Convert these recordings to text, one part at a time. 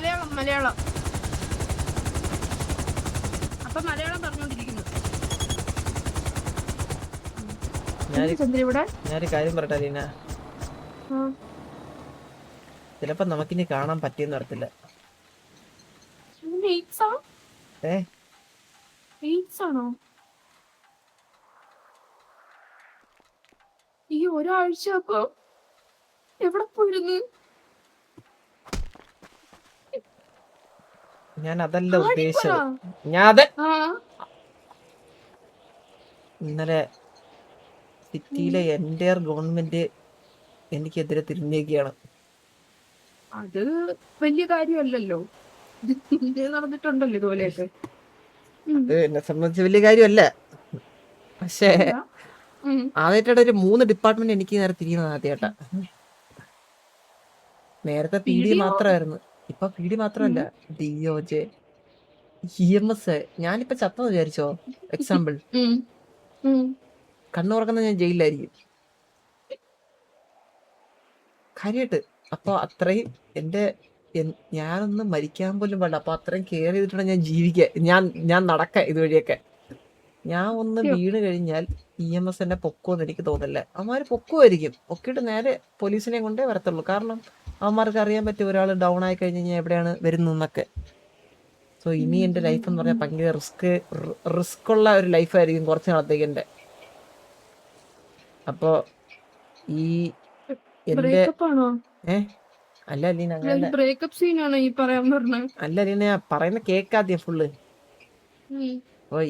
മലയാളം മലയാളം. അപ്പൊ മലയാളം പറഞ്ഞോണ്ടിരിക്കുന്നു. ഞാനൊരു കാര്യം പറയട്ടെ അലീന, ചിലപ്പോ നമുക്കിനി കാണാൻ പറ്റിയെന്ന് വരത്തില്ല. ആണോ ഈ ഒരാഴ്ച? അപ്പൊ എവിടെ പോയിരുന്നു? ഞാൻ അതല്ല ഉദ്ദേശിച്ചത്. ഇന്നലെ സിറ്റിയിലെ എൻറ്റയർ ഗവൺമെന്റ് എനിക്കെതിരെ തിരിഞ്ഞേക്കുകയാണ്. അത് വലിയ കാര്യമല്ലല്ലോ. നടന്നിട്ടുണ്ടല്ലോ ഇതുപോലെയൊക്കെ. അത് എന്നെ സംബന്ധിച്ച് വലിയ കാര്യമല്ല. പക്ഷേ ആദ്യമായിട്ടാണ് ഒരു 3 ഡിപ്പാർട്ട്മെന്റ് എനിക്ക് നേരെ തിരിയുന്നത് ആദ്യമായിട്ടാ. നേരത്തെ PD മാത്രമായിരുന്നു, ഇപ്പൊ PD മാത്രമല്ല, DOJ, EMS. ഞാനിപ്പോ ചത്തെന്ന് വിചാരിച്ചോ? എക്സാമ്പിൾ, കണ്ണു തുറക്കുന്ന ഞാൻ ജയിലിലായിരിക്കും കാര്യമായിട്ട്. അപ്പൊ അത്രയും ഞാനൊന്നും മരിക്കാൻ പോലും പാടില്ല. അപ്പൊ അത്രയും കെയർ ചെയ്തിട്ടാണ് ഞാൻ ഞാൻ നടക്ക ഇതുവഴിയൊക്കെ. ഞാൻ ഒന്ന് വീണ് കഴിഞ്ഞാൽ EMS എന്നെ പൊക്കുമെന്ന് എനിക്ക് തോന്നില്ല. അവന്മാര് പൊക്കുമായിരിക്കും, പൊക്കിയിട്ട് നേരെ പോലീസിനെ കൊണ്ടേ വരത്തുള്ളൂ. കാരണം അവന്മാർക്ക് അറിയാൻ പറ്റും ഒരാൾ ഡൗൺ ആയി കഴിഞ്ഞ് കഴിഞ്ഞാൽ എവിടെയാണ് വരുന്നതെന്നൊക്കെ. സോ ഇനി എൻ്റെ ലൈഫ് എന്ന് പറഞ്ഞാൽ ഭയങ്കര റിസ്ക് ഉള്ള ഒരു ലൈഫായിരിക്കും കുറച്ച് നാളത്തേക്ക് എൻ്റെ. അപ്പോ ഈ അല്ല അലീന, അങ്ങനെ അല്ല അലീന, ഞാൻ പറയുന്ന കേക്കാദ്യം ഫുള്ള്. അപ്പൊ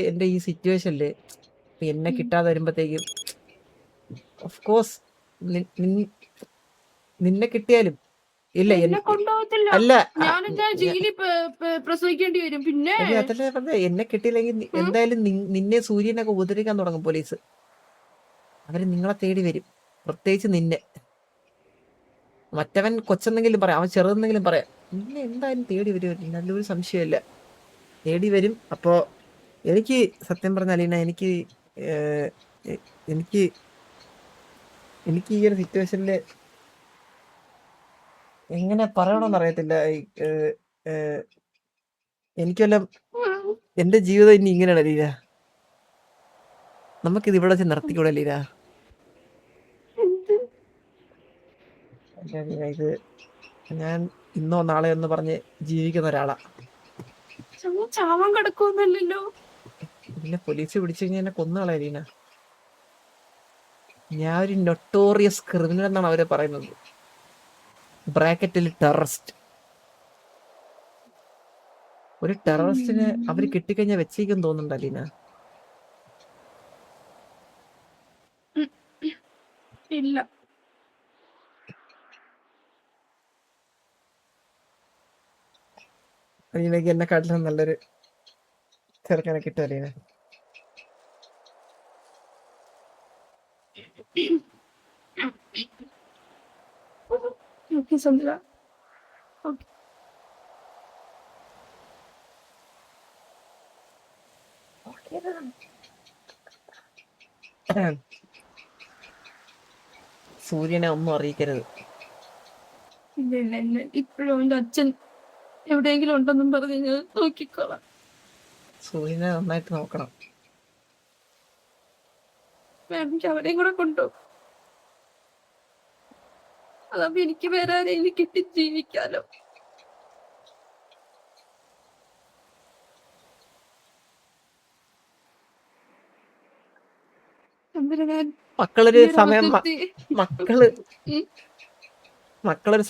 എന്റെ ഈ സിറ്റുവേഷനില് എന്നെ കിട്ടാതെ വരുമ്പത്തേക്കും ഓഫ് കോഴ്സ് നിന്നെ കിട്ടിയാലും ഇല്ല, അല്ല അതല്ലേ എന്നെ കിട്ടിയില്ലെങ്കിൽ എന്തായാലും നിന്നെ സൂര്യനൊക്കെ ഉപദ്രവിക്കാൻ തുടങ്ങും പോലീസ്. അവര് നിങ്ങളെ തേടി വരും, പ്രത്യേകിച്ച് നിന്നെ. മറ്റവൻ കൊച്ചെന്നെങ്കിലും പറയാം, അവൻ ചെറുതെന്നെങ്കിലും പറയാം, നിന്നെ എന്തായാലും തേടി വരും, നല്ലൊരു സംശയമില്ല, തേടി വരും. അപ്പോ എനിക്ക് സത്യം പറഞ്ഞ അലീന, എനിക്ക് ഈ ഒരു സിറ്റുവേഷനില് എങ്ങനെ പറയണമെന്ന് അറിയത്തില്ല. എനിക്കെല്ലാം എന്റെ ജീവിതം ഇനി ഇങ്ങനെയാണ് ലീല. നമുക്കിത് ഇവിടെ വെച്ച് നിർത്തിക്കൂടെ ലീല? ഇത് ഞാൻ ഇന്നോ നാളെയോ എന്ന് പറഞ്ഞ് ജീവിക്കുന്ന ഒരാളാ. ചാവാൻ കിടക്കുമല്ലോ. പിന്നെ പോലീസ് പിടിച്ചു കഴിഞ്ഞാൽ എന്നെ കൊന്നുകളയാ ലീന. ഞാൻ ഒരു നൊട്ടോറിയസ് ക്രിമിനൽ എന്നാണ് അവര് പറയുന്നത്, ബ്രാക്കറ്റിൽ ടെററിസ്റ്റ്. ഒരു ടെററിസ്റ്റിനെ അവര് കിട്ടിക്കഴിഞ്ഞാൽ വെച്ചേക്കും തോന്നുന്നുണ്ട് അലീന. ഇല്ല, അലീനക്ക് എന്നെക്കാട്ടിലും നല്ലൊരു ചെറുക്കനെ കിട്ടും അലീന. സൂര്യനെ ഒന്നും അറിയിക്കരുത്. ഇല്ല, ഇപ്പോഴും എന്റെ അച്ഛൻ എവിടെയെങ്കിലും ഉണ്ടെന്നും പറഞ്ഞ് ഞാൻ നോക്കിക്കോളാം. സൂര്യനെ നന്നായിട്ട് നോക്കണം. എനിക്ക് അവരെയും കൂടെ കൊണ്ടുപോകും. അതപ്പോ എനിക്ക് വേറെ ആരെയും കിട്ടി ജീവിക്കാലോ. മക്കളൊരു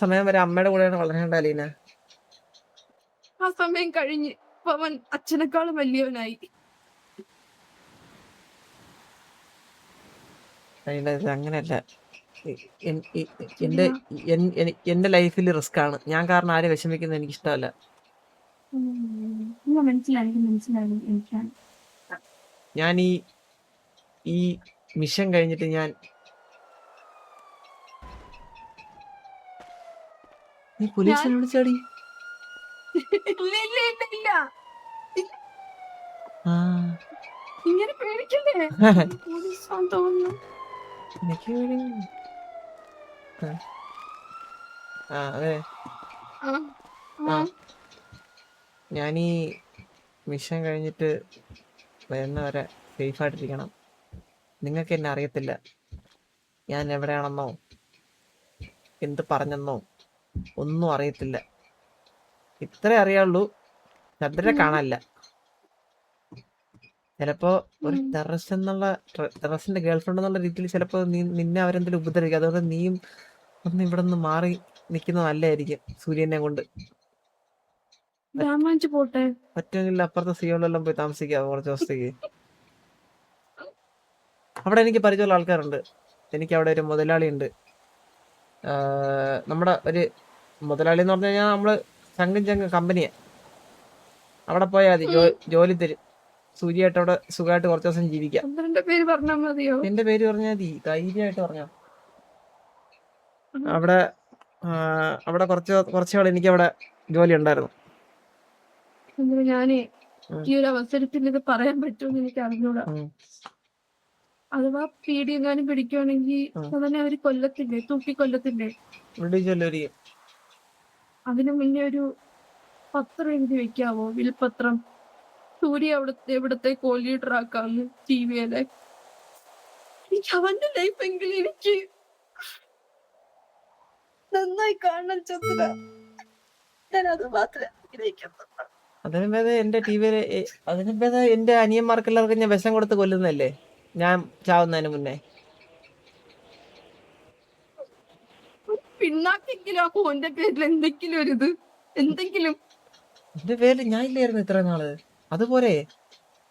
സമയം വരെ അമ്മയുടെ കൂടെയാണ് വളരേണ്ട അലീന. ആ സമയം കഴിഞ്ഞ് അവൻ അച്ഛനെക്കാളും വലിയവനായി. അങ്ങനെയല്ല, എന്റെ ലൈഫിൽ റിസ്ക് ആണ്. ഞാൻ കാരണം ആരെ വിഷമിക്കുന്നത് എനിക്ക് ഇഷ്ടമല്ല. ഞാൻ ഈ മിഷൻ കഴിഞ്ഞിട്ട് നീ പോലീസിനെ വിളിച്ചാടി? ഇങ്ങനെ പേടിക്കണ്ടേ? അതെ, ആ, ആ ആ. ഞാനീ മിഷൻ കഴിഞ്ഞിട്ട് വരുന്നവരെ സേഫായിട്ടിരിക്കണം. നിങ്ങൾക്ക് എന്നെ അറിയത്തില്ല. ഞാൻ എവിടെയാണെന്നോ എന്ത് പറഞ്ഞെന്നോ ഒന്നും അറിയത്തില്ല. ഇത്രേ അറിയാവുള്ളൂ, ചന്ദ്രനെ ഉം, കാണാനില്ല. ചിലപ്പോ ഒരു ഉം. ടെറസിന്റെ ഗേൾഫ്രണ്ട് എന്നുള്ള രീതിയിൽ ചിലപ്പോ നിന്നെ അവരെന്തെങ്കിലും ഉപദ്രവിക്കും. അതുകൊണ്ട് നീയും ഒന്ന് ഇവിടെ നിന്ന് മാറി നിൽക്കുന്നത് നല്ലതായിരിക്കും. സൂര്യനെ കൊണ്ട് ഞാൻ വാങ്ങിച്ചു പോട്ടെ. പറ്റുമെങ്കിൽ അപ്പുറത്തെ സിയോളെല്ലാം പോയി താമസിക്കാം കുറച്ച് ദിവസത്തേക്ക്. അവിടെ എനിക്ക് പരിചയമുള്ള ആൾക്കാരുണ്ട്. എനിക്ക് അവിടെ ഒരു മുതലാളി ഉണ്ട്. നമ്മുടെ ഒരു മുതലാളി എന്ന് പറഞ്ഞു കഴിഞ്ഞാൽ നമ്മള് ചങ്കും കമ്പനിയാ. അവിടെ പോയാൽ മതി, ഉം. ജോലി തരും. സൂര്യയായിട്ട് അവിടെ സുഖമായിട്ട് കുറച്ച് ദിവസം ജീവിക്കാം. ചന്ദ്രന്റെ പേര് പറഞ്ഞാൽ മതിയോ? എന്റെ പേര് പറഞ്ഞാൽ മതി, ധൈര്യമായിട്ട് പറഞ്ഞോ. ഉം. അവിടെ അവിടെ കുറച്ചുകൾ എനിക്ക് അവിടെ ജോലി ഉണ്ടായിരുന്നു. ചന്ദ്ര, ഞാനേ ഉം, ഈ ഒരു അവസരത്തിൽ ഇത് പറയാൻ പറ്റുമെന്ന് എനിക്ക് അറിഞ്ഞൂടാ. ഉം, അഥവാ പീഡിയെങ്ങാനും പിടിക്കുവാണെങ്കിൽ ഉം. സാധാരണ അവര് കൊല്ലത്തില്ലേ, തൂക്കിക്കൊല്ലത്തില്ലേ. വിളിച്ചല്ലോ. അതിനു മുന്നേ ഒരു പത്രം എഴുതി വെക്കാവോ, വിൽപത്രം. സൂര്യ എവിടത്തെ കോ ലീഡർ ആക്കാന്ന് ടിവിയിലെ. എനിക്ക് അവന്റെ ലൈഫ് എങ്കിലും എനിക്ക് നന്നായി കാണണം ചന്ദ്ര. ഞാൻ അത് മാത്രമേ ആഗ്രഹിക്കുന്നു. അതിനും ഭേദം എന്റെ അതിനും ഭേദം എന്റെ അനിയന്മാർക്കെല്ലാവർക്കും ഞാൻ വിഷം കൊടുത്ത് കൊല്ലുന്നല്ലേ, ഞാൻ ചാവുന്നതിന് മുന്നേ. പിന്നാക്കെങ്കിലും ആ ഫോന്റെ പേരിൽ എന്തെങ്കിലും ഒരിത്, എന്തെങ്കിലും. എന്റെ പേര് ഞാൻ ഇല്ലായിരുന്നു ഇത്ര നാള്. അതുപോലെ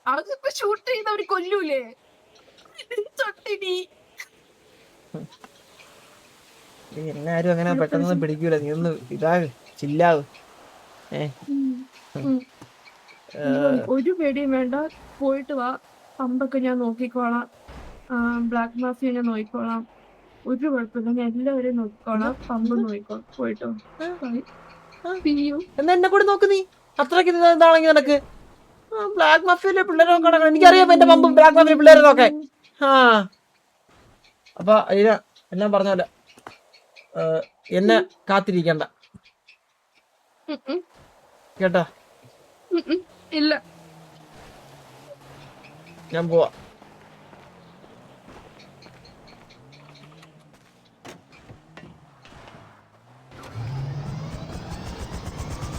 അതിപ്പോ ഷൂട്ട് ചെയ്തവര് കൊല്ലൂലേ ചട്ടിനി. എന്നെ ആരും അങ്ങനെ പെട്ടെന്ന് പിടിക്കൂല. നീ ഒന്ന് ഇതാവ്, ചില്ലാവ്. ഒരു പേടിയും വേണ്ട, പോയിട്ട് വാ. പമ്പൊക്കെ ഞാൻ നോക്കിക്കോളാം, ബ്ലാക്ക് മാഫിയ ഞാൻ നോക്കിക്കോളാം. ഒരു കുഴപ്പമില്ല, ഞാൻ എല്ലാവരെയും നോക്കിക്കോളാം. പമ്പ് നോക്കിക്കോളാം. പോയിട്ടോ. എന്നാ എന്നെ കൂടെ നോക്ക് നീ. അത്രയ്ക്ക് ഇതാണെങ്കിൽ നിനക്ക് ബ്ലാക്ക് മഫിയിലെ പിള്ളേരെ നോക്കണം. എനിക്കറിയാം എന്റെ പമ്പും ബ്ലാക്ക് മഫിയിലെ പിള്ളേരെ നോക്കാൻ. അപ്പൊ അതിന് എല്ലാം പറഞ്ഞ എന്നെ കാത്തിരിക്കണ്ട കേട്ടാ. ഇല്ല, ഞാൻ പോവാ.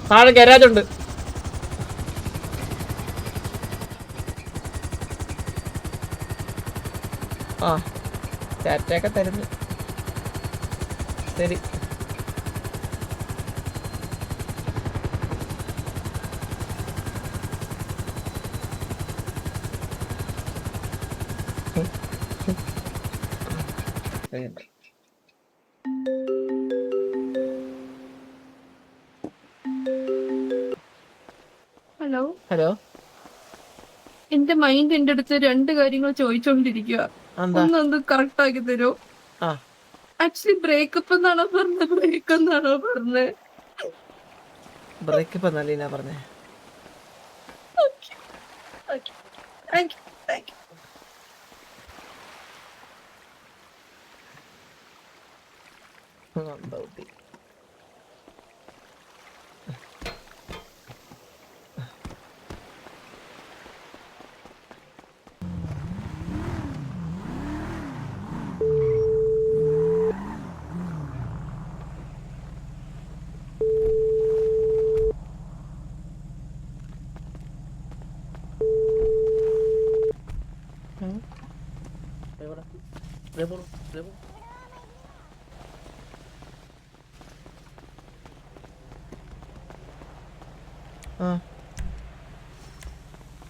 താഴെ ഗരാജ് ഉണ്ട്. ആ ടാറ്റയൊക്കെ തരുന്നു. ശരി. ഹലോ. ഹലോ. എന്റെ മൈൻഡ് എന്റെ അടുത്ത് രണ്ട് കാര്യങ്ങൾ ചോദിച്ചോണ്ടിരിക്കുക. ഒന്നത് കറക്റ്റ് ആക്കി തരോ? ആക്ച്വലി ബ്രേക്കപ്പ് എന്നാണോ പറഞ്ഞത്, ബ്രേക്ക് എന്നാണോ പറഞ്ഞത്? ബ്രേക്കപ്പ് എന്നല്ലേ പറഞ്ഞേ. Thank you.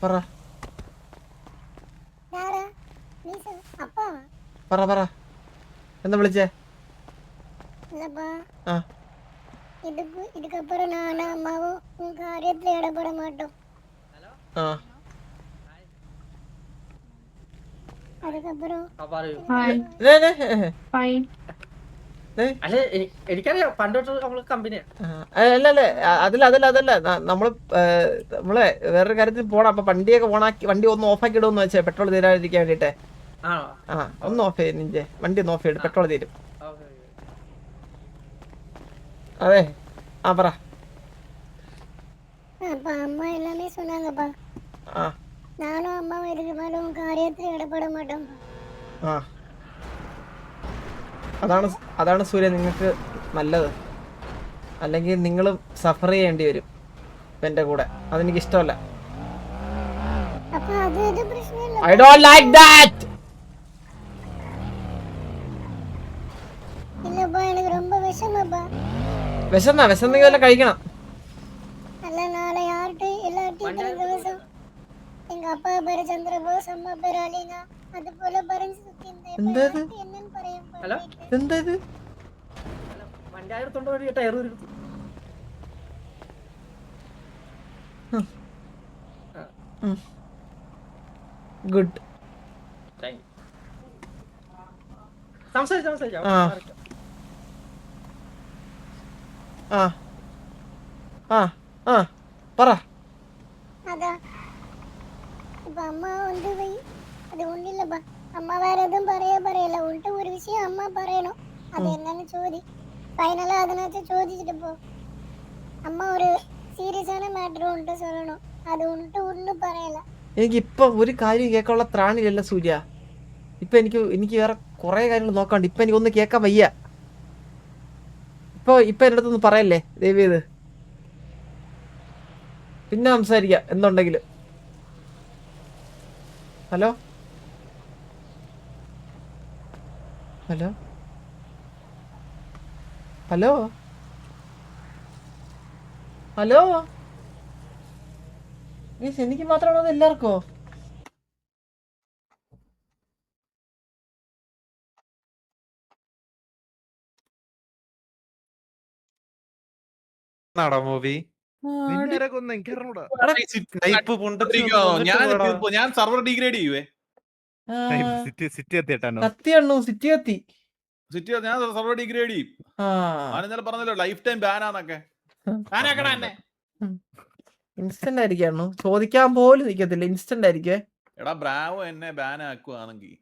പറ എന്താ വിളിച്ചേ? இதுக்கப்புறம் நானும் அம்மாவும் உன் காரியத்துல இடப்பட மாட்டோம். அதுக்கப்புறம் എനിക്കറിയാം പണ്ടോട്ട് നമ്മള് കമ്പനിയാ. അല്ലല്ലേ, അതല്ല നമ്മളെ വേറൊരു കാര്യത്തിൽ പോണം. അപ്പൊ വണ്ടി ഒന്ന് ഓഫാക്കി ഇടുമെന്ന് വെച്ചേ, പെട്രോൾ തീരാതിരിക്കാൻ വേണ്ടിട്ടേ. ഒന്ന് ഓഫ് ചെയ്ത് നിന്റെ വണ്ടി ഒന്ന് ഓഫ് ചെയ്ത്, പെട്രോൾ തീരും. അതെ, ആ പറ. அப்பா அம்மா எல்லாமே சொன்னாங்கப்பா. ആ நானும் அம்மாவும் இதுக்கு மேல உன் காரியத்துல இடப்பட மாட்டோம்ப்பா. ആ അതാണ് സൂര്യ നിങ്ങൾക്ക് നല്ലത്. അല്ലെങ്കിൽ നിങ്ങളും സഫർ ചെയ്യേണ്ടി വരും എൻ്റെ കൂടെ. അതെനിക്ക് ഇഷ്ടമല്ല. அப்பா அது எது பிரச்சனை இல்ல. I don't like that. இல்லப்பா எனக்கு ரொம்ப விஷமப்பா. വിശന്നെങ്കിൽ വല്ല കഴിക്കണം. அல்ல நாளை யார்கிட்ட எல்லார்ட்டையும் இத்தனை ദിവസം எங்க அப்பா பேரு சந்திரபோஸ், அம்மா பேரு அலினா, அது போல பறிஞ்சு சுத்தி இருந்தேன். இப்ப എന്താ ഇത്? யார்கிட்ட என்னன்னு പറയാൻ ഹലോ? പാടില്ല. എന്താ ഇത്? വണ്ടി ആയിരത്തോണ്ട് വഴി ടയർ ഗുഡ്. സംസാരിക്കാം ആ. ആ ആ ആ പറ. அதான் இப்ப அம்மா வந்து அது ஒண்ணு இல்லப்பா. அம்மா வேற எதுவும் പറയല. உன்கிட்ட ஒரு விஷயம் அம்மா പറയணும். அது என்னன்னு ചോദി. ഫൈനലാ അതിനകത്ത് ചോദിച്ചിട്ട് പോ. അമ്മ ഒരു സീരിയസ് ആன മാറ്റർ ഉன்கிட்ட சொல்லணும். அது உன்கிட்ட ஒண்ணும் പറയല. എനിക്ക് ഇപ്പൊ ഒരു കാര്യം കേൾക്കാനുള്ള ത്രാണിയില്ലല്ലോ സൂര്യ. ഇപ്പൊ എനിക്ക് വേറെ കുറെ കാര്യങ്ങൾ നോക്കാണ്ട്. ഇപ്പൊ എനിക്കൊന്നും കേൾക്കാൻ വയ്യ. ഇപ്പൊ എൻ്റെ അടുത്തൊന്നും പറയല്ലേ ദയവ് ചെയ്ത്. പിന്നെ സംസാരിക്കാം എന്തുണ്ടെങ്കിലും. Hello hello hello hello. എനിക്ക് മാത്രമാണോ അത് എല്ലാവർക്കോ? മൂവി ഞാൻ സർവർ ഡിഗ്രേഡ് ചെയ്യുവേ. കത്തി അണ്ണു സിറ്റി കത്തി. സിറ്റി ഞാൻ സർവർ ഡിഗ്രേഡ് ചെയ്യും. ഞാൻ ഇന്നലെ പറഞ്ഞല്ലോ ലൈഫ് ടൈം ബാനാന്നൊക്കെ. ഇൻസ്റ്റന്റ് ആയിരിക്കാണു. ചോദിക്കാൻ പോലും നിക്കത്തില്ല. ഇൻസ്റ്റന്റ് ആയിരിക്കേ. എടാ ബ്രാവോ എന്നെ ബാൻ ആക്കുവാണെങ്കിൽ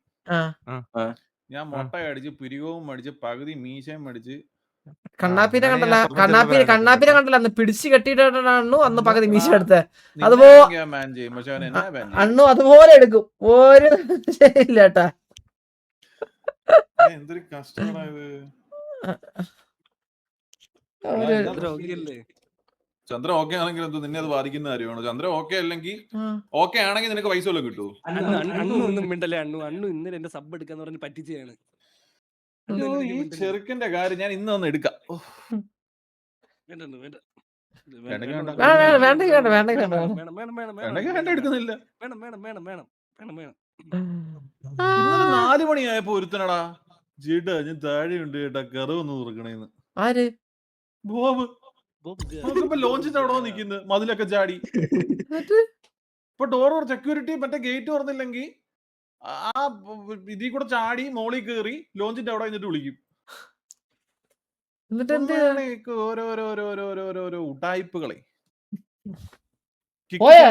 ഞാൻ മുട്ട അടിച്ച് പുരികവും അടിച്ച് പകുതി മീശയും അടിച്ച് കണ്ണാപ്പിനെ കണ്ടല്ല അന്ന് പിടിച്ചു കെട്ടിയിട്ടാണു അന്ന് പകുതി മീശ എടുത്തത്. അതുപോലെ ബാൻ ചെയ്യും. പക്ഷെ അവൻ എന്നെ ബാൻ അണ്ണു അതുപോലെ എടുക്കും. ഒരു ശരിയില്ല കേട്ടാ. എന്തൊരു കഷ്ടമായത്. ചന്ദ്ര ഓക്കെ ആണെങ്കിൽ നിന്നെ അത് ബാധിക്കുന്ന കാര്യമാണ്. ചന്ദ്ര ഓക്കെ അല്ലെങ്കിൽ ഓക്കെ ആണെങ്കിൽ നിനക്ക് പൈസ വല്ലതും കിട്ടുമോ? അണ്ണു ഇന്നലെ എന്റെ സബ് എടുക്കാന്ന് പറഞ്ഞ് പറ്റിച്ചാണ്. ഈ ചെറുക്കന്റെ കാര്യം ഞാൻ ഇന്ന് വന്ന് എടുക്കാം. എടുക്കുന്നില്ല. ഇന്നലെ 4 മണിയായപ്പോ ഒരുത്തനടാ ചേട്ടാ ഞാൻ താഴെയുണ്ട് ചേട്ടാ കറവൊന്ന് തുറക്കണേന്ന്. ആര്? ബോബ്. നോക്കുമ്പോ ലോഞ്ചിന്റെ അവിടെ നിൽക്കുന്നത് മതിലൊക്കെ ചാടി. ഇപ്പൊ ഡോർ സെക്യൂരിറ്റി മറ്റേ ഗേറ്റ് തുറന്നില്ലെങ്കിൽ ആ ഇതിൽ കൂടെ ചാടി മോളിൽ കയറി ലോഞ്ചിന്റെ അവിടെ നിന്നിട്ട് വിളിക്കും. ഓരോരോ ഉടായിപ്പുകളെ.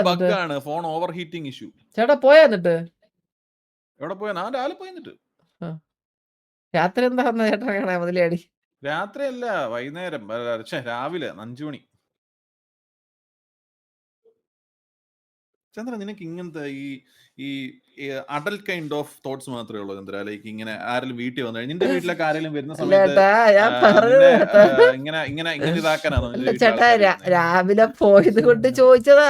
ബഗ്ഗാണ് ഫോൺ ഓവർ ഹീറ്റിംഗ് ഇഷ്യൂ. ചേട്ടാ പോയാ എന്നിട്ട് എവിടെ പോയാ? ഞാൻ രാവിലെ പോയിട്ട്. രാത്രി എന്താ ചേട്ടാ കാണാ മുതലാടി? രാത്രി അല്ല വൈകുന്നേരം രാവിലെ 5 മണി. ചന്ദ്ര നിനക്ക് ഇങ്ങനത്തെ ഈ അഡൽട്ട് കൈൻഡ് ഓഫ് തോട്ട്സ് മാത്രമേ ഉള്ളൂ ചന്ദ്ര? ലൈക്ക് ഇങ്ങനെ ആരെങ്കിലും വീട്ടിൽ വന്നു നിന്റെ വീട്ടിലൊക്കെ ആരെങ്കിലും വരുന്ന സമയത്ത് ഇങ്ങനെ ഇതാക്കാനാണോ? ചേട്ടാ രാവിലെ പോയത് കൊണ്ട് ചോദിച്ചതാ.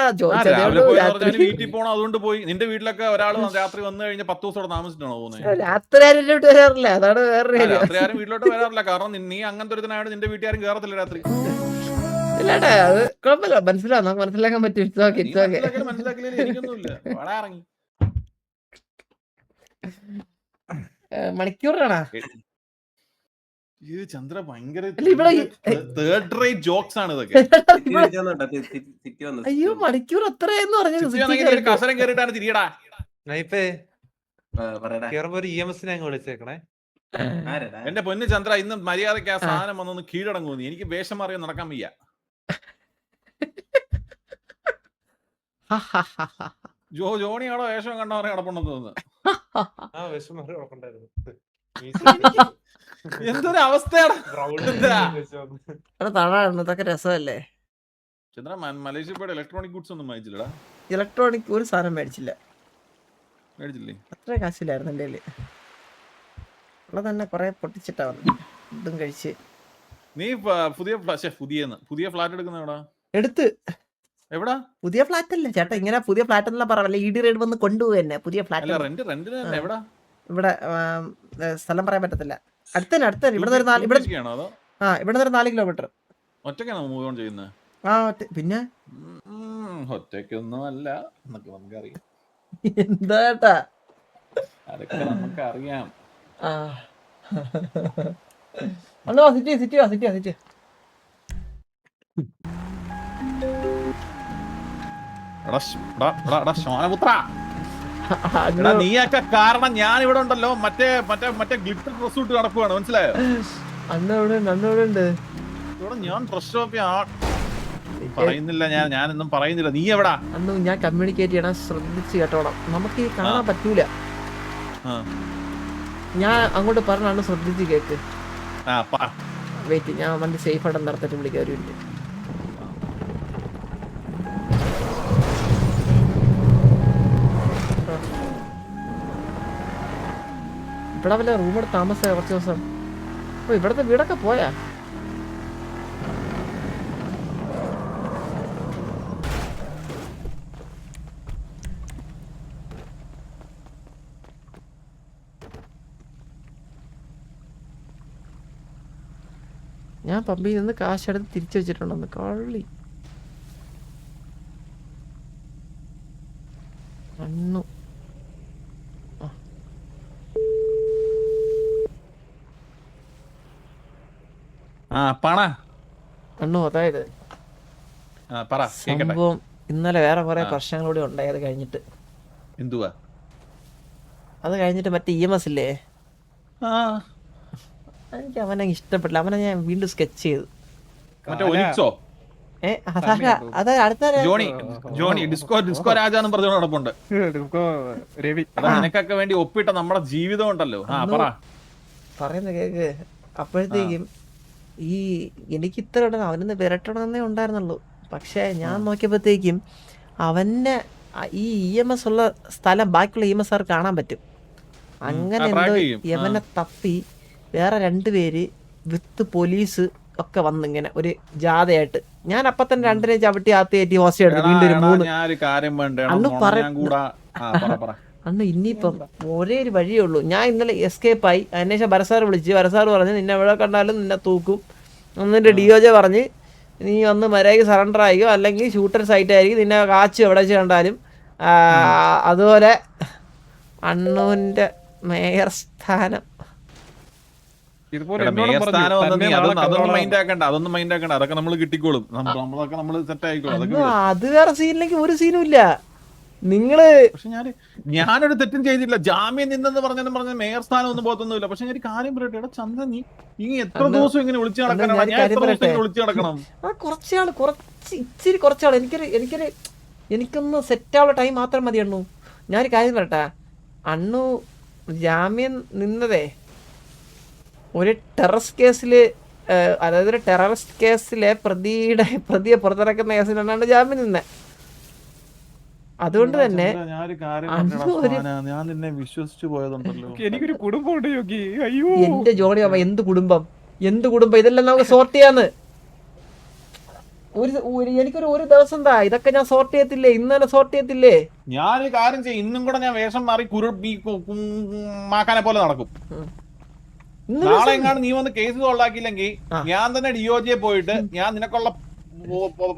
വീട്ടിൽ പോണോ അതുകൊണ്ട് പോയി. നിന്റെ വീട്ടിലൊക്കെ ഒരാൾ രാത്രി വന്നു കഴിഞ്ഞാൽ 10 ദിവസം താമസിച്ചിട്ടാണോ പോകുന്നത്? രാത്രി ആരും വീട്ടിലോട്ട് വരാറില്ല. അതാണ് വേറെ രാത്രി ആരും വീട്ടിലോട്ട് വരാറില്ല. കാരണം നീ അങ്ങനത്തെ ഒരുത്തനായോണ്ട് നിന്റെ വീട്ടുകാരും കയറത്തില്ല രാത്രി. ഇല്ലാടാ അത് കുഴപ്പമില്ല. മനസ്സിലാവും. നമുക്ക് മനസ്സിലാക്കാൻ പറ്റും. മനസ്സിലാക്കില്ല എനിക്കൊന്നുമില്ല. ഇറങ്ങി മണിക്കൂറാണാ ചന്ദ്ര ഭയങ്കര തേർഡ് റേറ്റ് ജോക്സ് ആണ് ഇതൊക്കെ. അയ്യോ മണിക്കൂർ എത്രയെന്ന് പറഞ്ഞത്? കസരം കയറിയിട്ടാണ് തിരിയടാ. എന്റെ പൊന്നു ചന്ദ്ര ഇന്ന് മര്യാദക്ക് ആ സാധനം വന്നൊന്ന് കീഴടങ്ങുന്നു. എനിക്ക് വേഷം അറിയാൻ നടക്കാൻ വയ്യ. ജോണിയാണോ വേഷം കണ്ടവരെ കിടപ്പുണ്ടെന്ന് തോന്നുന്നു. എന്തൊരു അവസ്ഥയാണ്. എടാ തടാണ് ഇതൊക്കെ രസമല്ലേ. ചന്ദ്ര മലേഷ്യ പോയിട്ട് ഇലക്ട്രോണിക് ഗുഡ്സ് ഒന്നും വാങ്ങിച്ചില്ലടാ. ഇലക്ട്രോണിക് ഒരു സാധനം മേടിച്ചില്ല. മേടിച്ചില്ലേ? അത്ര കാശില്ലായിരുന്നു എൻ്റെ കയ്യില്. ഉള്ള തന്നെ കുറെ പൊട്ടിച്ചിട്ടാ വന്നു. ഇതും കഴിച്ച് നീ പുതിയ ഫ്ലാറ്റ് എടുക്കുന്ന എവിടാ? എടുത്ത് എവിടാ? പുതിയ ഫ്ലാറ്റ് അല്ലേ ചേട്ടാ, ഇങ്ങനെ പുതിയ ഫ്ലാറ്റ് എന്നുള്ള പറയല്ലേ, ഇ ഡി റെയ്ഡ് വന്ന് കൊണ്ടുപോയി തന്നെ പുതിയ അല്ല ഫ്ലാറ്റ്. റെന്റിന് തന്നെ എവിടാ? ഇവിടെ സ്ഥലം പറയാൻ പറ്റത്തില്ല. അടുത്തന്നെ ഇവിടെ ഒരു 4 കിലോമീറ്റർ. ഒറ്റയ്ക്കാണോ മൂവ് ഓൺ ചെയ്യുന്നത്? ആ പിന്നെ ഒറ്റയ്ക്കൊന്നും അല്ല എന്നൊക്കെ നമുക്കറിയാം. എന്താ ചേട്ടാ അതൊക്കെ നമുക്കറിയാം. സിറ്റി ശോനപുത്ര, നീയൊക്കെ കാരണം ഞാൻ ഇവിടെ ഉണ്ടല്ലോ മറ്റേ ഗ്ലിറ്റർ ഡ്രസ് ഇട്ട് നടക്കുവാണ്, മനസ്സിലായോ? അണ്ണവിടെ ഇവിടെ ഞാൻ ഡ്രസ് ഷോപ്പ് പറയുന്നില്ല, ഞാനൊന്നും പറയുന്നില്ല. നീ എവിടാ? അന്ന് ഞാൻ കമ്മ്യൂണിക്കേറ്റ് ചെയ്യണം, ശ്രദ്ധിച്ച് കേട്ടോണം. നമുക്ക് ഈ കാണാൻ പറ്റൂല. ഞാൻ അങ്ങോട്ട് പറഞ്ഞാണ് ശ്രദ്ധിച്ച് കേക്ക്. വെയിറ്റ്, ഞാൻ വണ്ടി സേഫ് ആയിട്ട് നിർത്തിട്ട് വിളിക്കാൻ ഒരു മിനിറ്റ്. ഇവിടെ വല്ല റൂമെടുത്ത് താമസിച്ച കുറച്ച് ദിവസം. ഓ ഇവിടത്തെ വീടൊക്കെ പോയാ? ഞാൻ പമ്പിൽ നിന്ന് കാശെടുത്ത് തിരിച്ചു വെച്ചിട്ടുണ്ടെന്ന് കള്ളി. അണ്ണു അണ്ണു അതായത് സംഭവം ഇന്നലെ വേറെ കുറെ പ്രശ്നങ്ങളൂടെ ഉണ്ടായി. അത് കഴിഞ്ഞിട്ട് എന്തുവാ? അത് കഴിഞ്ഞിട്ട് മറ്റേ EMS ഇല്ലേ, എനിക്ക് അവനെ ഇഷ്ടപ്പെട്ടില്ല. അവനെ ഞാൻ വീണ്ടും സ്കെച്ച് ചെയ്തു. അത് അടുത്ത ഡിസ്കോ രാജാന്ന് പറഞ്ഞു നടപ്പുണ്ട്. നിനക്കൊക്കെ വേണ്ടി ഒപ്പിട്ട നമ്മുടെ ജീവിതം ഉണ്ടല്ലോ. പറയുന്ന കേക്ക്. അപ്പോഴത്തേക്കും ഈ എനിക്ക് ഇത്ര അവനൊന്ന് വിരട്ടണമെന്നേ ഉണ്ടായിരുന്നുള്ളൂ. പക്ഷെ ഞാൻ നോക്കിയപ്പോഴത്തേക്കും അവനെ ഈ EMS ഉള്ള സ്ഥലം ബാക്കിയുള്ള EMS കാണാൻ പറ്റും. അങ്ങനെ എന്തോ യവനെ തപ്പി വേറെ 2 പേര് വിത്ത് പോലീസ് ഒക്കെ വന്ന് ഇങ്ങനെ ഒരു ജാഥയായിട്ട്. ഞാൻ അപ്പൊ തന്നെ 2 ചവിട്ടി ആത്തി ഹോസ്റ്റൽ എടുത്തു. വീണ്ടും 3 അന്ന് ഇനിയിപ്പം ഒരേ ഒരു വഴിയേ ഉള്ളൂ. ഞാൻ ഇന്നലെ എസ്കേപ്പ് ആയി. അതിനുശേഷം ഭരസാർ വിളിച്ച്, ഭരസാർ പറഞ്ഞ് നിന്നെ എവിടെ കണ്ടാലും നിന്നെ തൂക്കും. എന്നിട്ട് DOJ പറഞ്ഞ് നീ വന്ന് മര്യാദയ്ക്ക് സറണ്ടർ ആയിക്കോ, അല്ലെങ്കിൽ ഷൂട്ടർ സൈറ്റ് ആയിരിക്കും, നിന്നെ കാച്ച് എവിടെ വെച്ച് കണ്ടാലും. അതുപോലെ അണ്ണുവിന്റെ മേയർ സ്ഥാനം അതൊക്കെ നമ്മൾ കിട്ടിക്കോളും. നമ്മളൊക്കെ നമ്മൾ സെറ്റ് ആയിക്കോളും. അത് വേറെ സീനിലേക്ക് ഒരു സീനും ഇല്ല. നിങ്ങള് പക്ഷെ ഞാനൊരു തെറ്റും ചെയ്തില്ല. ജാമ്യം നിന്നെന്ന് പറഞ്ഞ മേയർ സ്ഥാനം ഒന്നും പോകത്തൊന്നുമില്ല. പക്ഷെ ഞാൻ കാര്യം പറയട്ടെ, എടാ ചന്ദ്ര, നീ എത്ര ദിവസം ഇങ്ങനെ വിളിച്ചു നടക്കണം? കുറച്ചാള് എനിക്കൊന്ന് സെറ്റാവുള്ള ടൈം മാത്രം മതി അണ്ണു. ഞാനൊരു കാര്യം പറയട്ടെ, അണ്ണു ജാമ്യം നിന്നതേ ഒരു ടെററിസ്റ്റ് കേസില്, അതായത് ഒരു ടെററിസ്റ്റ് കേസിലെ പ്രതിയെ പുറത്തിറക്കുന്ന കേസിലാണ് ജാമ്യം നിന്നെ. അതുകൊണ്ട് തന്നെ ഞാൻ നിന്നെ വിശ്വസിച്ചു പോയതുണ്ടല്ലോ. എനിക്കൊരു കുടുംബമുണ്ട് യോഗി. അയ്യോ എന്റെ ജോണി അമ്മ, എന്ത് കുടുംബം ഇതെല്ലാം നമുക്ക് സോർട്ട് ചെയ്യാന്ന്. എനിക്കൊരു ദിവസം എന്താ ഇതൊക്കെ ഞാൻ സോർട്ട് ചെയ്യത്തില്ലേ? ഇന്ന് തന്നെ സോർട്ട് ചെയ്യത്തില്ലേ? ഞാനൊരു കാര്യം ചെയ്യും, ഇന്നും കൂടെ ഞാൻ വേഷം മാറി മാക്കാനെ പോലെ നടക്കും. നാളെ എങ്ങാണ് നീ വന്ന് കേസ് കൊള്ളാക്കിയില്ലെങ്കിൽ ഞാൻ തന്നെ DOJ പോയിട്ട് ഞാൻ നിനക്കുള്ള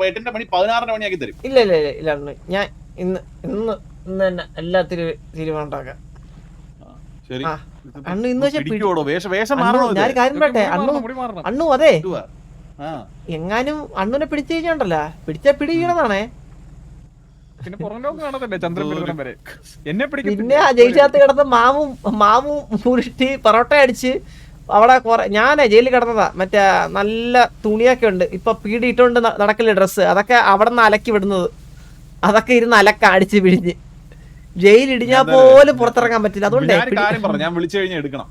8ന്റെ പണി 16ന്റെ പണിയാക്കി തരും. ഇല്ല ഞാൻ ഇന്ന് തന്നെ എല്ലാത്തിനും തീരുമാനം ഉണ്ടാക്കാം. ശരി അണ്ണു ഇന്ന് ഞാൻ കാര്യം പറയട്ടെ അണ്ണു, അതെ എങ്ങാനും അണ്ണുനെ പിടിച്ചു കഴിഞ്ഞാണ്ടല്ലോ, പിടിക്കണതാണേ. പിന്നെ ആ ജയിലിനകത്ത് കിടന്ന് മാമും പുരുഷ്ടി പൊറോട്ട അടിച്ച് അവിടെ ഞാനേ ജയിലിൽ കിടന്നതാ. മറ്റേ നല്ല തുണിയൊക്കെ ഉണ്ട്, ഇപ്പൊ പീടി ഇട്ടോണ്ട് നടക്കില്ല ഡ്രസ്സ്, അതൊക്കെ അവിടെ നിന്ന് അലക്കി വിടുന്നത്. അതൊക്കെ ഇരുന്ന് അടിച്ച് പിഴിഞ്ഞ് ജയിലിടിഞ്ഞാ പോലും പുറത്തിറങ്ങാൻ പറ്റില്ല. അതുകൊണ്ട് ഞാൻ വിളിച്ചു കഴിഞ്ഞാൽ എടുക്കണം.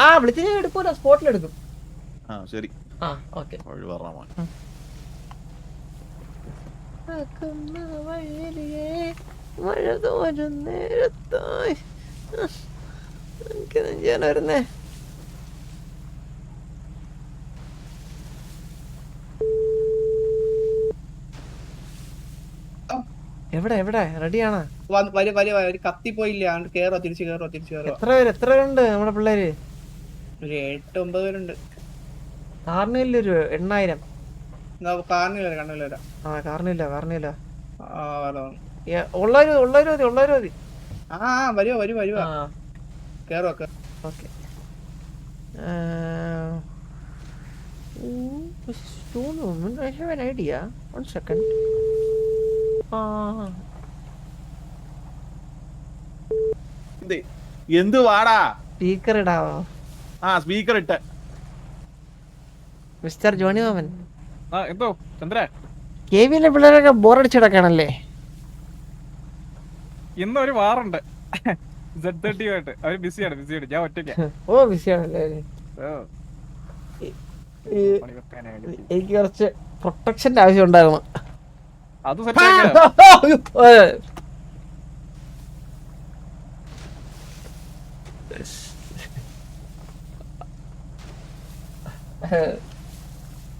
ആ വിളിച്ച് ഞാൻ എടുക്കൂല, സ്പോട്ടിലെടുക്കും. ആ ശരി, ആ ഓക്കെ. വഴി പറഞ്ഞാ മതി. മഴ തോരും നേരത്തായി ഞാൻ വരുന്നേ. എവിടെ എവിടെ റെഡിയാണോ? കത്തി പോയില്ല, കേറോ തിരിച്ചു കേറോ. എത്ര പേരുണ്ട് നമ്മുടെ പിള്ളേര്? ഒരു 8-9 പേരുണ്ട്. കാറിനില്ല ഒരു 8,000. കാറിനില്ല. ആ കാറിനില്ല. ആ ഉള്ളവര് മതി. വരുവാ. കേറോ. Okay. I have an idea. 1 second. എന്ത് വാടാ? സ്പീക്കർ ഇടാവോ? ആ സ്പീക്കർ ഇട്ട്. മിസ്റ്റർ ജോണി മാമൻ, എന്തോ ചന്ദ്ര, കെവിയിലെ പിള്ളേരൊക്കെ ബോറടിച്ചിടക്കാണല്ലേ? ഇന്നൊരു വാറുണ്ട് Z30 ആയിട്ട്. അവര് ബിസിയാണ്. ഞാൻ ഒറ്റയ്ക്കാ. ഓ ബിസിയാണല്ലേ? എനിക്ക് കുറച്ച് പ്രൊട്ടക്ഷന്റെ ആവശ്യം ഉണ്ടായിരുന്നു. അത്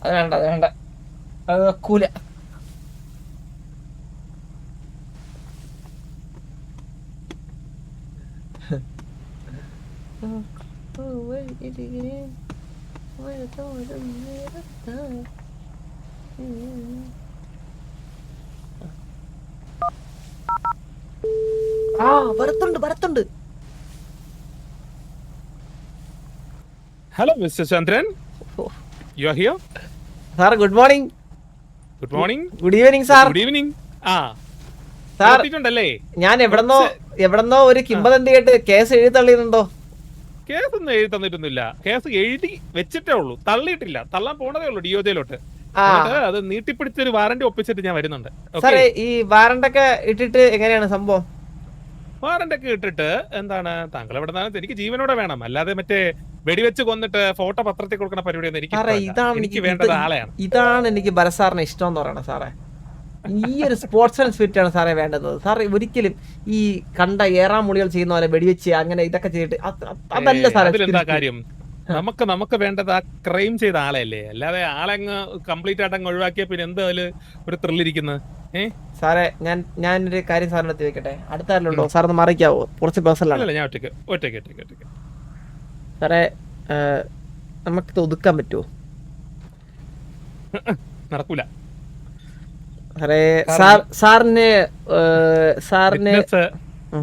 അത് വേണ്ട, അത് വെക്കൂല. ആ ഭരത്തുണ്ട്. Hello mister Chandran, you are here. Sir good morning. Good morning. Good evening sir. Good evening. Sir ണ്ടല്ലേ? ഞാൻ എവിടെന്നോ ഒരു കിംബദന്തി കേട്ട് കേസ് എഴുതി തള്ളിയിട്ടുണ്ടോ? കേസൊന്നും എഴുതി തന്നിട്ടൊന്നുമില്ല. കേസ് എഴുതി വെച്ചിട്ടേ ഉള്ളൂ, തള്ളിയിട്ടില്ല. തള്ളാൻ പോണതേ ഉള്ളൂ ഡിയോജയിലോട്ട്. അത് നീട്ടിപ്പിടിച്ചൊരു വാറന്റ് ഒപ്പിച്ചിട്ട് ഞാൻ വരുന്നുണ്ട്. സാറേ ഈ വാറണ്ടൊക്കെ ഇട്ടിട്ട് എങ്ങനെയാണ് സംഭവം? വാറന്റൊക്കെ ഇട്ടിട്ട് എന്താണ്, താങ്കൾ എവിടെ നിന്നാലും എനിക്ക് ജീവനോടെ വേണം. അല്ലാതെ മറ്റേ വെടിവെച്ച് കൊന്നിട്ട് ഫോട്ടോ പത്രത്തിൽ കൊടുക്കുന്ന പരിപാടിയൊന്നും എനിക്ക് വേണ്ടത് ആളെയാണ്. ഇതാണ് എനിക്ക് ഭരത് സാറിന് ഇഷ്ടം എന്ന് പറയണത് സാറേ. ഈ ഒരു സ്പോർട്സ്മാൻ സ്പിരിറ്റ് ആണ് സാറേ വേണ്ടത്. സാർ ഒരിക്കലും ഈ കണ്ട ഏറാമുളികൾ ചെയ്യുന്ന പോലെ വെടിവെച്ച് അങ്ങനെ ഇതൊക്കെ ചെയ്തിട്ട് അതല്ല സാറേ കാര്യം. നമുക്ക് വേണ്ടത് ആ ക്രൈം ചെയ്ത ആളെയല്ലേ, അല്ലാതെ ആളെങ്ങ് കംപ്ലീറ്റ് ആയിട്ട് അങ്ങ് ഒഴിവാക്കിയ പിന്നെ എന്തായാലും ഒരു ത്രില്ലിരിക്കുന്നത്. സാറേ ഞാനൊരു കാര്യം സാറിന് എത്തി വെക്കട്ടെ. അടുത്ത ആരുണ്ടോ സാർ ഒന്ന് മറിക്കാവോ? കുറച്ച് പേഴ്സണലാണ്. ഞാൻ ഒറ്റയ്ക്ക് സാറേ നമുക്കിത് ഒതുക്കാൻ പറ്റുമോ? നടക്കൂല സാറേ. സാറിന്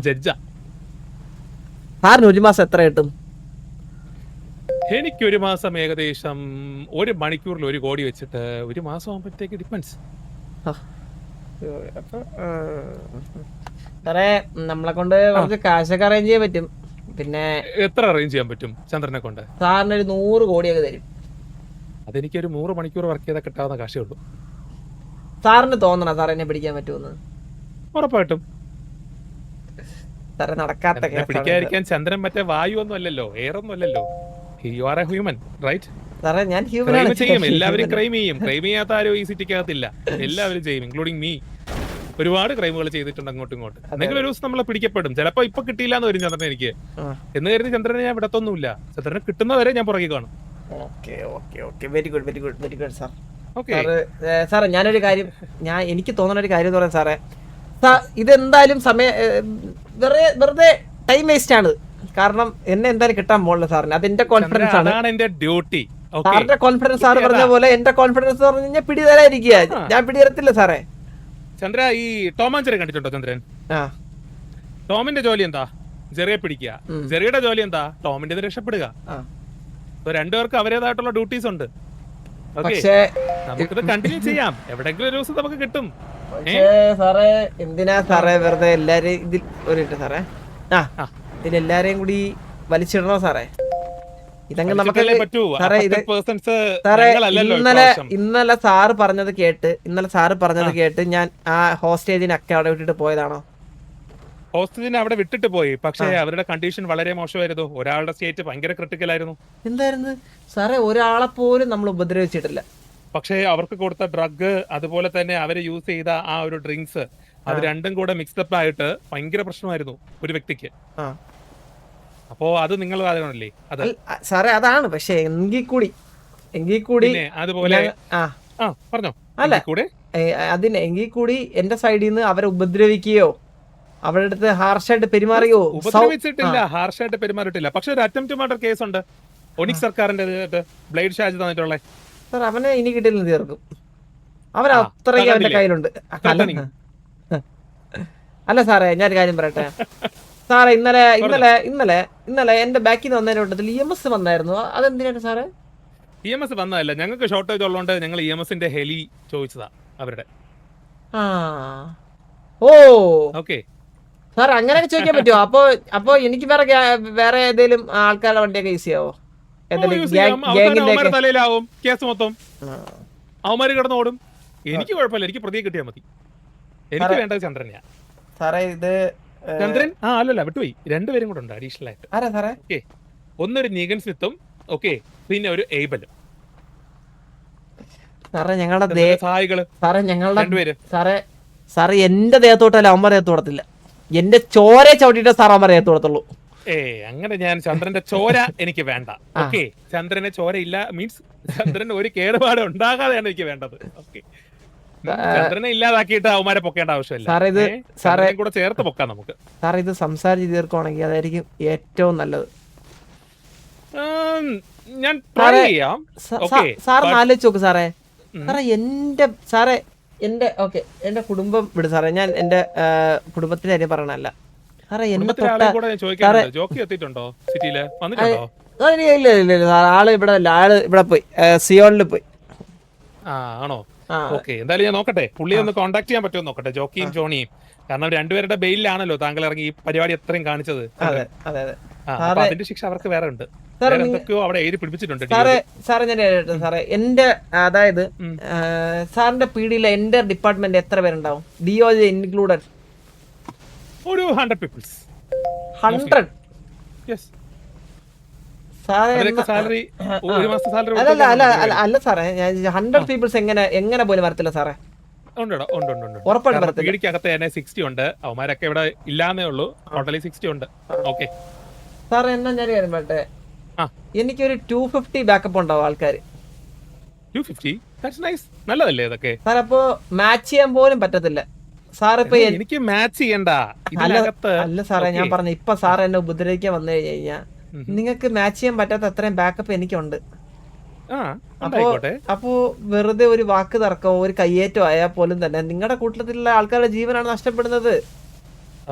ജഡ്ജാ. സാറിന് ഒരു മാസം എത്ര കിട്ടും? എനിക്കൊരു മാസം ഏകദേശം 1 മണിക്കൂറിൽ 1 കോടി വെച്ചിട്ട് 1 മാസം ആകുമ്പോഴത്തേക്ക് ഡിപ്പെൻസ്. സാറേ നമ്മളെ കൊണ്ട് കുറച്ച് കാശൊക്കെ അറേഞ്ച് ചെയ്യാൻ പറ്റും. പിന്നെ എത്ര അറേഞ്ച് ചെയ്യാൻ പറ്റും ചന്ദ്രനെ കൊണ്ട്? സാറിന് ഒരു 100 കോടിയൊക്കെ തരും. അതെനിക്കൊരു 100 മണിക്കൂർ വർക്ക് ചെയ്താൽ കിട്ടാവുന്ന കാശേ ഉള്ളൂ. സാറിന് തോന്നണ സാർ എന്നെ പിടിക്കാൻ പറ്റുമെന്ന്? ഉറപ്പായിട്ടും. സാറേ നടക്കാത്ത പിടിക്കാതിരിക്കാൻ ചന്ദ്രൻ മറ്റേ വായു ഒന്നും അല്ലല്ലോ, എയർ ഒന്നും അല്ലല്ലോ. You are a human, right? സാറേ ഞാൻ ക്രൈം ചെയ്യും, എല്ലാവരും ക്രൈം ചെയ്യും. ക്രൈം ചെയ്യാത്ത ആരും ഈ സിറ്റിക്കകത്തില്ല, എല്ലാവരും ചെയ്യും, ഇൻക്ലൂഡിങ് മീ. ഒരുപാട് ക്രൈമുകൾ ചെയ്തിട്ടുണ്ട് അങ്ങോട്ടും ഇങ്ങോട്ടും. എന്തെങ്കിലും ഒരു ദിവസം നമ്മളെ പിടിക്കപ്പെടും. ചിലപ്പോ ഇപ്പൊ കിട്ടിയില്ല എന്ന് വരും ചന്ദ്രൻ എനിക്ക് എന്ന് കരുതി ചന്ദ്രനെ ഞാൻ വിടത്തൊന്നുമില്ല. ചന്ദ്രനെ കിട്ടുന്നവരെ ഞാൻ പുറകെ കാണും. Very good sir. സാറേ ഞാനൊരു കാര്യം, എനിക്ക് തോന്നുന്ന ഒരു കാര്യം എന്ന് പറയാൻ സാറേ, ഇതെന്തായാലും വെറുതെ ടൈം വേസ്റ്റ് ആണ്. കാരണം എന്നെ എന്തായാലും കിട്ടാൻ പോകില്ല സാറിന്. അത് എന്റെ കോൺഫിഡൻസ് ആണ്. എന്റെ ഡ്യൂട്ടി. സാറിന്റെ കോൺഫിഡൻസ് സാറ് പറഞ്ഞ പോലെ എന്റെ കോൺഫിഡൻസ് പറഞ്ഞു കഴിഞ്ഞാൽ പിടി തരാതിരിക്കുക. ഞാൻ പിടി തരത്തില്ല സാറേ. ചന്ദ്ര ഈ ടോമാഞ്ചറെ കണ്ടിട്ടുണ്ടോ ചന്ദ്രൻ? ടോമിന്റെ ജോലി എന്താ? ജെറിയെ പിടിക്കുക. ജെറിയുടെ ജോലി എന്താ? ടോമിന്റെ രക്ഷപ്പെടുക. രണ്ടുപേർക്ക് അവരേതായിട്ടുള്ള ഡ്യൂട്ടീസ് ഉണ്ട്. പക്ഷേ നമുക്കിത് കണ്ടിന്യൂ ചെയ്യാം. എവിടെയെങ്കിലും ഒരു ദിവസം നമുക്ക് കിട്ടും. സാറേ എന്തിനാ സാറേ വെറുതെ എല്ലാരും ഇതിൽ സാറേ ഇതിലെല്ലാരെയും കൂടി വലിച്ചിടണോ സാറേ? ഇതങ്ങ് നമുക്ക് സാറേ ഇന്നലെ സാറ് പറഞ്ഞത് കേട്ട് ഞാൻ ആ ഹോസ്റ്റേജിനൊക്കെ അവിടെ വിട്ടിട്ട് പോയതാണോ? ഹോസ്റ്റലിനെ അവിടെ വിട്ടിട്ട് പോയി. പക്ഷേ അവരുടെ കണ്ടീഷൻ വളരെ മോശമായിരുന്നു. ഒരാളുടെ സ്റ്റേറ്റ് ഭയങ്കര ക്രിട്ടിക്കൽ ആയിരുന്നു. എന്തായിരുന്നു സാറേ? ഒരാളെ പോലും നമ്മൾ ഉപദ്രവിച്ചിട്ടില്ല. പക്ഷേ അവർക്ക് കൊടുത്ത ഡ്രഗ്, അതുപോലെ തന്നെ അവര് യൂസ് ചെയ്ത ആ ഒരു ഡ്രിങ്ക്സ്, അത് രണ്ടും കൂടെ മിക്സ്ഡപ്പ് ആയിട്ട് ഭയങ്കര പ്രശ്നമായിരുന്നു ഒരു വ്യക്തിക്ക്. അപ്പോ അത് നിങ്ങൾ അറിയണല്ലേ? അത് സാറേ അതാണ്. പക്ഷെ എങ്കിൽ കൂടി പിന്നെ അതുപോലെ പറഞ്ഞോ അല്ല കൂടെ അതിന് എങ്കിൽ കൂടി എന്റെ സൈഡിൽ നിന്ന് അവരെ ഉപദ്രവിക്കുകയോ അവരുടെ അടുത്ത് ഹാർഷായിട്ട് പെരുമാറിയോ? ഉപദ്രവിച്ചിട്ടില്ല, ഹാർഷായിട്ട് പെരുമാറിയിട്ടില്ല. പക്ഷെ ഒരു അറ്റംപ്റ്റ് മർഡർ കേസ് ഉണ്ട് ഒനിക്സ് സർക്കാരിന്റെ ബ്ലേഡ് ഷാജ് തന്നിട്ടുള്ള. സാർ അവനെ ഇനി കിട്ടിയില്ലെന്ന് തീർക്കും. അവൻ അത്രയും അവന്റെ കയ്യിലുണ്ട്. അല്ല സാറേ ഞാനൊരു കാര്യം പറയട്ടെ സാറേ. ഇന്നലെ എന്റെ ബാക്കിൽ നിന്ന് വന്നതിന്റെ കൂട്ടത്തിൽ EMS വന്നായിരുന്നു. അതെന്തിനാണ് സാറേ? EMS വന്നതല്ല, ഞങ്ങൾക്ക് ഷോർട്ടേജ് ഉള്ളതുകൊണ്ട് ഞങ്ങൾ EMSന്റെ ഹെലി ചോദിച്ചതാ അവരുടെ. ഓക്കെ സാർ അങ്ങനെയൊക്കെ ചോദിക്കാൻ പറ്റുമോ? അപ്പൊ എനിക്ക് വേറെ ഏതെങ്കിലും ആൾക്കാരുടെ വണ്ടിയൊക്കെ യൂസ് ചെയ്യാവോ? തലയിലാവും കേസ് മൊത്തം. അവന്മാര് കിടന്നോടും. എനിക്ക് കുഴപ്പമില്ല, എനിക്ക് പ്രതിയെ കിട്ടിയാൽ മതി. എനിക്ക് വേണ്ടത് ചന്ദ്രനെയാ സാറേ. ഇത് ചന്ദ്രൻ അല്ലല്ല വിട്ടുപോയി. രണ്ടുപേരും കൂടെ ഉണ്ട് അഡീഷണൽ ആയിട്ട്. ആരാ സാറേ? ഓക്കെ, ഒന്നൊരു നീഗൻ സ്മിത്തും ഓക്കെ, പിന്നെ ഒരു ഏബലും. സാറേ ഞങ്ങളുടെ സഹായികള് സാറേ ഞങ്ങളുടെ രണ്ടുപേര്. സാറേ എന്റെ ദേഹത്തോട്ടല്ല അവന്മാർ ദേഹത്ത് കൊടുത്തില്ല. എന്റെ ചോര ചവിട്ടിട്ട് സാർ അവന്മാർ ദേഹത്ത് കൊടുത്തുള്ളൂ. അങ്ങനെ ഞാൻ ചന്ദ്രന്റെ ചോര എനിക്ക് വേണ്ട. ഓക്കെ, ചന്ദ്രന് ചോര ഇല്ല മീൻസ് ചന്ദ്രന് ഒരു കേടുപാട് ഉണ്ടാകാതെയാണ് എനിക്ക് വേണ്ടത്. ഓക്കെ, ചന്ദ്രനെ ഇല്ലാതാക്കിയിട്ട് അവന്മാരെ പൊക്കേണ്ട ആവശ്യമില്ല. സാറേ കൂടെ ചേർത്ത് പൊക്കാം നമുക്ക്. സാർ ഇത് സംസാരിച്ച് തീർക്കുവാണെങ്കിൽ അതായിരിക്കും ഏറ്റവും നല്ലത്. ഞാൻ ട്രൈ ചെയ്യാം. സാറിന് ആലോചിച്ച് നോക്ക് സാറേ. സാറേ എന്റെ കുടുംബം വിട് സാറേ. ഞാൻ എന്റെ കുടുംബത്തിന്റെ കാര്യം പറയണല്ല സാറേ. എന്നെ ഇല്ല ആള് ഇവിടെ അല്ല. ആള് ഇവിടെ പോയി, സിയോണിൽ പോയി. ആണോ? ഓക്കെ, എന്തായാലും ഞാൻ നോക്കട്ടെ, പുള്ളിയെ ഒന്ന് കോൺടാക്ട് ചെയ്യാൻ പറ്റുമോ നോക്കട്ടെ, ജോക്കിയും ജോണിയും. കാരണം രണ്ടുപേരുടെ ബെയിലാണല്ലോ താങ്കൾ ഇറങ്ങി ഈ പരിപാടി എത്രയും കാണിച്ചത്. അതിന്റെ ശിക്ഷ അവർക്ക് വേറെ ഉണ്ട്. എന്തൊക്കെയോ അവിടെ എഴുതി പിടിപ്പിച്ചിട്ടുണ്ട്. സാറേ ഞാൻ സാറേ എന്റെ അതായത് സാറിന്റെ പീഡിയിലെ എന്റെ ഡിപ്പാർട്ട്മെന്റ് എത്ര പേരുണ്ടാവും? DOJ ഇൻക്ലൂഡഡ് ഒരു 100 പീപ്പിൾസ്. 100? സാലറി ഒരു മാസത്തെ സാലറി അല്ല സാറേ. 100 പീപ്പിൾസ് എങ്ങനെ പോലും വരത്തില്ല സാറേ. പീഡിക്കകത്ത് തന്നെ 60 ഉണ്ട്. അവന്മാരൊക്കെ ഇവിടെ ഇല്ലാന്നേ ഉള്ളൂ. ടോട്ടലി 60 ഉണ്ട്. ഓക്കെ സാറേ എന്നാ ഞാൻ കാര്യം പറയട്ടെ. എനിക്കൊരു 250 ബാക്കപ്പ് ഉണ്ടാവും ആൾക്കാർ. 250? നല്ലതല്ലേ ഇതൊക്കെ സാർ? അപ്പൊ മാച്ച് ചെയ്യാൻ പോലും പറ്റത്തില്ല സാർ. ഇപ്പൊ എനിക്ക് മാച്ച് ചെയ്യണ്ട. അല്ല സാറേ ഞാൻ പറഞ്ഞ ഇപ്പൊ സാർ എന്നെ ഉപദ്രവിക്കാൻ വന്നു കഴിഞ്ഞാൽ നിങ്ങൾക്ക് മാച്ച് ചെയ്യാൻ പറ്റാത്ത അത്രയും ബാക്കപ്പ് എനിക്കുണ്ട്. അപ്പോ വെറുതെ ഒരു വാക്ക് തർക്കമോ ഒരു കയ്യേറ്റോ ആയാൽ പോലും തന്നെ നിങ്ങളുടെ കൂട്ടത്തിലുള്ള ആൾക്കാരുടെ ജീവനാണ് നഷ്ടപ്പെടുന്നത്.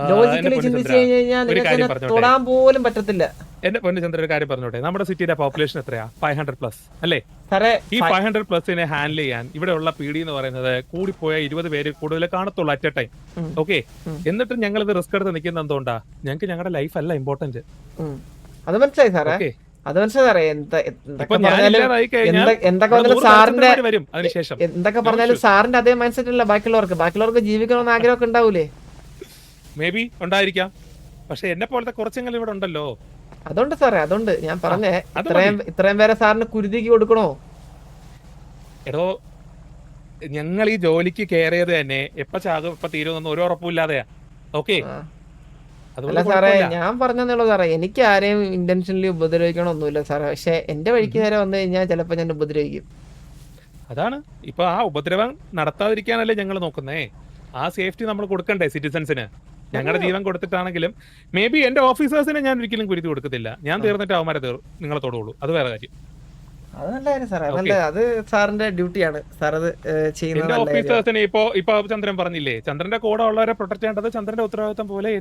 ലോജിക്കലി ചിന്തിച്ചു കഴിഞ്ഞാൽ നിങ്ങൾക്ക് തൊടാൻ പോലും പറ്റത്തില്ല. എന്റെ പൊന്നുചന്ദ്രൻ ഒരു കാര്യം പറഞ്ഞോട്ടെ, നമ്മുടെ സിറ്റിയുടെ പോപ്പുലേഷൻ എത്രയാ? 500+ അല്ലേ? ഈ 500+നെ ഹാൻഡിൽ ചെയ്യാൻ ഇവിടെ ഉള്ള PD എന്ന് പറയുന്നത് കൂടിപ്പോയ 20 പേര് കൂടുതൽ കാണത്തുള്ളൂ അറ്റ് എ ടൈം. ഓക്കെ, എന്നിട്ട് ഞങ്ങൾ ഇത് റിസ്ക് എടുത്ത് നിൽക്കുന്ന എന്തുകൊണ്ടാ? ഞങ്ങൾക്ക് ഞങ്ങളുടെ ലൈഫ് അല്ല ഇമ്പോർട്ടന്റ്. അത് മനസ്സിലായി സാറേ. അത് മനസ്സിലായി സാറേ. എന്തൊക്കെ പറഞ്ഞാലും സാറിന്റെ അതേ മൈൻഡ് സെറ്റ് അല്ല ബാക്കിയുള്ളവർക്ക് ജീവിക്കണമെന്ന് ആഗ്രഹമൊക്കെ ഉണ്ടാവൂലേ? മേ ബി ഉണ്ടായിരിക്കാം. പക്ഷെ എന്നെ പോലത്തെ കുറച്ചെങ്കിലും ഇവിടെ ഉണ്ടല്ലോ. അതുകൊണ്ട് സാറേ, അതുകൊണ്ട് ഞാൻ പറഞ്ഞേ ഇത്രയും പേരെ സാറിന് കുരുതിക്ക് കൊടുക്കണോ? എടോ, ഞങ്ങൾ ഈ ജോലിക്ക് കയറിയത് തന്നെ എപ്പ ചാകും എപ്പ തീരുമെന്നൊന്നും ഒരു ഉറപ്പില്ലാതെയാ. ഓക്കെ, അല്ല സാറേ ഞാൻ പറഞ്ഞെന്നുള്ളൂ സാറേ. എനിക്ക് ആരെയും ഇന്റൻഷനലി ഉപദ്രവിക്കണമൊന്നുമില്ല സാറേ. പക്ഷെ എന്റെ വഴിക്ക് നേരെ വന്നു കഴിഞ്ഞാൽ ചിലപ്പോ ഞാൻ ഉപദ്രവിക്കും. അതാണ് ഇപ്പൊ ആ ഉപദ്രവം നടത്താതിരിക്കാനല്ലേ ഞങ്ങൾ നോക്കുന്നേ. ആ സേഫ്റ്റി നമ്മൾ കൊടുക്കണ്ടേ സിറ്റിസൺസിന്? ഞങ്ങളുടെ ജീവൻ കൊടുത്തിട്ടാണെങ്കിലും മേ ബി എന്റെ ഓഫീസേഴ്സിനെ ഞാൻ ഒരിക്കലും കുരുതി കൊടുക്കത്തില്ല. ഞാൻ തീർന്നിട്ട് അവന്മാരെ നിങ്ങളെ തൊടുള്ളൂ. അത് വേറെ കാര്യം. അത് നല്ലതാണ് സാറേ. അത് സാറിന്റെ ഡ്യൂട്ടിയാണ് സാർ അത് ചെയ്യുന്നത്. എന്റെ ഓഫീസേഴ്സിനെ ഇപ്പൊ ചന്ദ്രൻ പറഞ്ഞില്ലേ, ചന്ദ്രന്റെ കൂടെ ഉള്ളവരെ പ്രൊട്ടക്ട് ചെയ്യേണ്ടത് ചന്ദ്രന്റെ ഉത്തരവാദിത്തം പോലെ.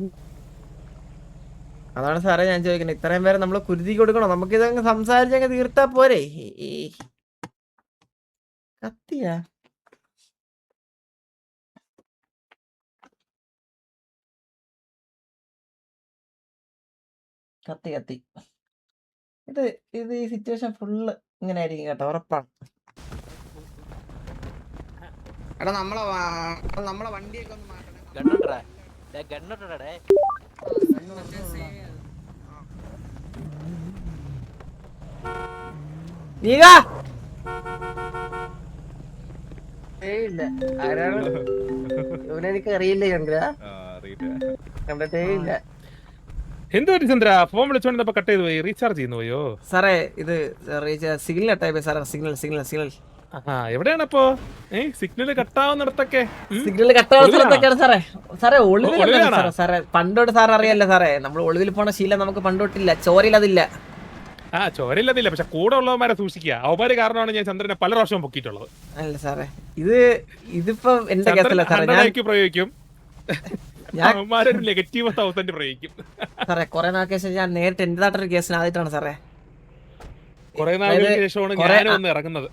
അതാണ് സാറേ ഞാൻ ചോദിക്കുന്നത്. ഇത്രയും പേരെ നമ്മൾ കുരുതി കൊടുക്കണോ? നമുക്കിതങ്ങ് സംസാരിച്ചങ്ങ് തീർത്താ പോരെ? കത്തിയാ കത്തി ഇത് ഈ സിറ്റുവേഷൻ ഫുള്ള് ഇങ്ങനെ ആയിരിക്കും കേട്ടോ, ഉറപ്പാണ്. എടാ നമ്മളെ വണ്ടിയൊക്കെ ഒന്ന് മാറ്റണം. നീക ഇല്ല ആരാണ് ഇവനെനിക്ക് അറിയില്ല ചന്ദ്ര കണ്ടിട്ടേ ഇല്ല. എന്തോ ചന്ദ്ര ഫോൺ വിളിച്ചോണ്ടിരുന്നപ്പോ കട്ട് ചെയ്ത് പോയി, റീചാർജ് ചെയ്യുന്നു പോയോ? സാറേ ഇത് സിഗ്നൽ കട്ടായി പോയി സാറേ. സിഗ്നൽ എവിടെയാണപ്പോ സിഗ്നൽ കട്ടാവുന്നിടത്തൊക്കെ? സിഗ്നൽ കട്ടാവുന്ന സ്ഥലത്തൊക്കെയാണ് സാറേ. സാറേ ഒളിവിലാണ് ഒളിവിലാണോ? സാറേ. സാറേ പണ്ടോട്ട് സാർ അറിയാലോ സാറേ, നമ്മൾ ഒളിവിൽ പോണ ശീലം നമുക്ക് പണ്ടോട്ടില്ല, ചോരയിൽ അതില്ല. ചോരയില്ലതില്ല, പക്ഷെ കൂടെ ഉള്ളവന്മാരെ സൂക്ഷിക്കുക. അവന്മാര് കാരണമാണ് ഞാൻ ചന്ദ്രനെ പല പ്രാവശ്യം പൊക്കിയിട്ടുള്ളത്. അല്ല സാറേ ഇതിപ്പോ എന്റെ കേസല്ല സാറേ. ഞാൻ പ്രയോഗിക്കും, അവന്മാരൊരു നെഗറ്റീവ് 1000 പ്രയോഗിക്കും. സാറേ കുറെ നാൾക്ക് ശേഷം ഞാൻ നേരിട്ട് എന്റേതായിട്ടൊരു കേസിന് ആദ്യമായിട്ടാണ് സാറേ. കുറെ നാളുകൾക്ക് ശേഷമാണ് ഞാനും ഒന്ന് ഇറങ്ങുന്നത്.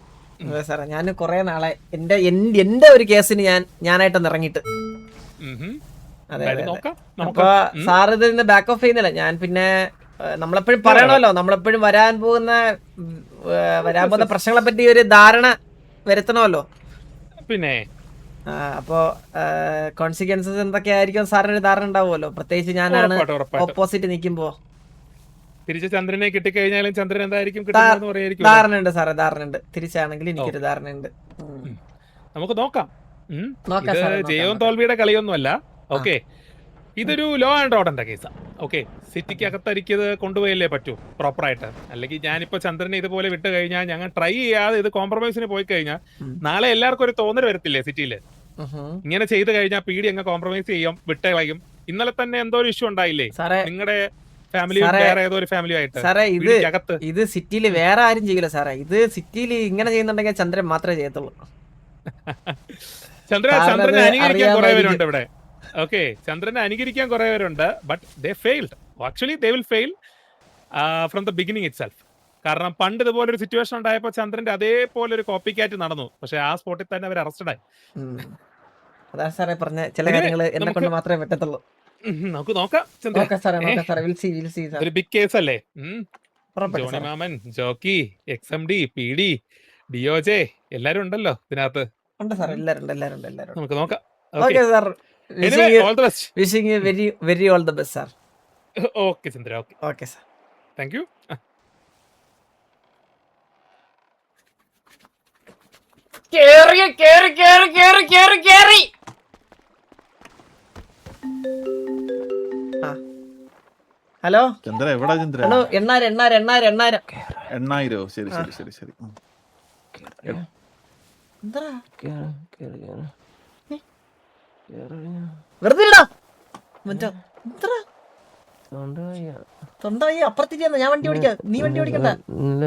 അതെ സാറേ, ഞാൻ കുറെ നാളെ എന്റെ ഒരു കേസിന് ഞാനായിട്ടൊന്ന് ഇറങ്ങിയിട്ട്. അതെ അപ്പൊ സാർ ഇതിന് ബാക്ക് ഓഫ് ചെയ്യുന്നില്ല. ഞാൻ പിന്നെ നമ്മളെപ്പോഴും പറയണമല്ലോ, നമ്മളെപ്പോഴും വരാൻ പോകുന്ന പ്രശ്നങ്ങളെ പറ്റി ഒരു ധാരണ വരുത്തണമല്ലോ. പിന്നെ അപ്പോ കോൺസിക്വൻസസ് എന്തൊക്കെയായിരിക്കും സാറിന് ധാരണ ഉണ്ടാവുമല്ലോ, പ്രത്യേകിച്ച് ഞാനാണ് ഓപ്പോസിറ്റ് നിൽക്കുമ്പോ. തിരിച്ച് ചന്ദ്രനെ കിട്ടിക്കഴിഞ്ഞാലും ചന്ദ്രൻ എന്തായിരിക്കും കിട്ടുന്നതെന്ന് പറയായിരിക്കും. ധാരണയുണ്ട് സാറേ, ധാരണയുണ്ട്. തിരിച്ചാണെങ്കിൽ എനിക്കൊരു ധാരണയുണ്ട്. നമുക്ക് നോക്കാം. ജയവും തോൽവിയുടെ കളിയൊന്നുമല്ല. ഓക്കെ, ഇതൊരു ലോ ആൻഡ് ഓർഡറിന്റെ കേസാ. ഓക്കെ, സിറ്റിക്ക് അകത്തരിക്കത് കൊണ്ടുപോയല്ലേ പറ്റൂ പ്രോപ്പറായിട്ട്. അല്ലെങ്കിൽ ഞാനിപ്പോ ചന്ദ്രനെ ഇതുപോലെ വിട്ട് കഴിഞ്ഞാൽ, ഞങ്ങൾ ട്രൈ ചെയ്യാതെ ഇത് കോംപ്രമൈസിന് പോയി കഴിഞ്ഞാൽ നാളെ എല്ലാവർക്കും ഒരു തോന്നൽ വരത്തില്ലേ സിറ്റിയില്, ഇങ്ങനെ ചെയ്ത് കഴിഞ്ഞാൽ പീഡി അങ്ങ് കോംപ്രമൈസ് ചെയ്യും, വിട്ടകളയും. ഇന്നലെ തന്നെ എന്തോ ഒരു ഇഷ്യൂ ഉണ്ടായില്ലേ നിങ്ങളുടെ ഫാമിലി, വേറെ ഏതോ ഒരു ഫാമിലി ആയിട്ട്? സാറേ ഇത് സിറ്റിയിൽ വേറെ ആരും ചെയ്യില്ല സാറേ. ഇത് സിറ്റിയിൽ ഇങ്ങനെ ചെയ്യുന്നുണ്ടെങ്കിൽ ചന്ദ്രൻ മാത്രമേ ചെയ്യത്തുള്ളൂ. ചന്ദ്രനെ അനുകരിക്കാൻ കുറെ പേരുണ്ട് ഇവിടെ. ഓക്കെ, ചന്ദ്രനെ അനുകരിക്കാൻ കുറെ പേരുണ്ട്, but they failed. Actually they will fail from the beginning it self. കാരണം പണ്ട് ഇതുപോലെ ഒരു സിറ്റുവേഷൻ ഉണ്ടായപ്പോൾ ചന്ദ്രന്റെ അതേപോലെ ഒരു കോപ്പി കാറ്റ് നടന്നു, പക്ഷെ ആ സ്പോട്ടിൽ തന്നെ അവർ അറസ്റ്റഡ് ആയി. അതാ സാറേ പറഞ്ഞ ചില കാര്യങ്ങൾ എന്നെ കൊണ്ട് മാത്രമേ പറ്റത്തുള്ളൂ. നമുക്ക് നോക്കാം ഒരു ബിഗ് കേസ് അല്ലേ. ജോണി മാമൻ, ജോക്കി, XMD, PD, DOJ എല്ലാരും ഉണ്ടല്ലോ ഇതിനകത്ത്. നമുക്ക് നോക്കാം. Wishing you very very all the best sir. Okay Chandra, okay sir, thank you. Hello Chandra, എവിടാ ചന്ദ്ര? ഹലോ, 8000. ശരി ശരി ശരി ശരി. അപ്പുറത്തേക്ക് ഞാൻ വണ്ടി ഓടിക്കാം, നീ വണ്ടി ഓടിക്കണ്ട.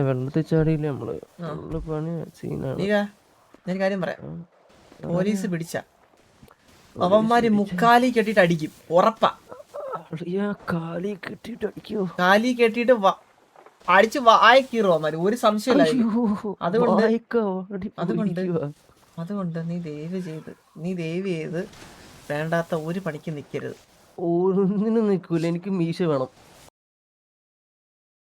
വെള്ളത്തിൽ ചാടിയില്ലേ നമ്മള് പണി സീനാണ്. ഞാൻ കാര്യം പറയാം, പോലീസ് പിടിച്ച അവന്മാര് മുക്കാലി കെട്ടിട്ട് അടിക്കും, ഉറപ്പാ. കാലി കെട്ടിട്ട് അടിക്കോ? കാലി കെട്ടിട്ട് അടിച്ച് വായിക്കീറോ അവന്മാര്, ഒരു സംശയമില്ല. അതുകൊണ്ട് നീ ദയവ് ചെയ്ത് വേണ്ടാത്ത ഒരു പണിക്ക് നിക്കരുത്. ഒന്നിനും നിൽക്കൂല, എനിക്ക് മീശ വേണം.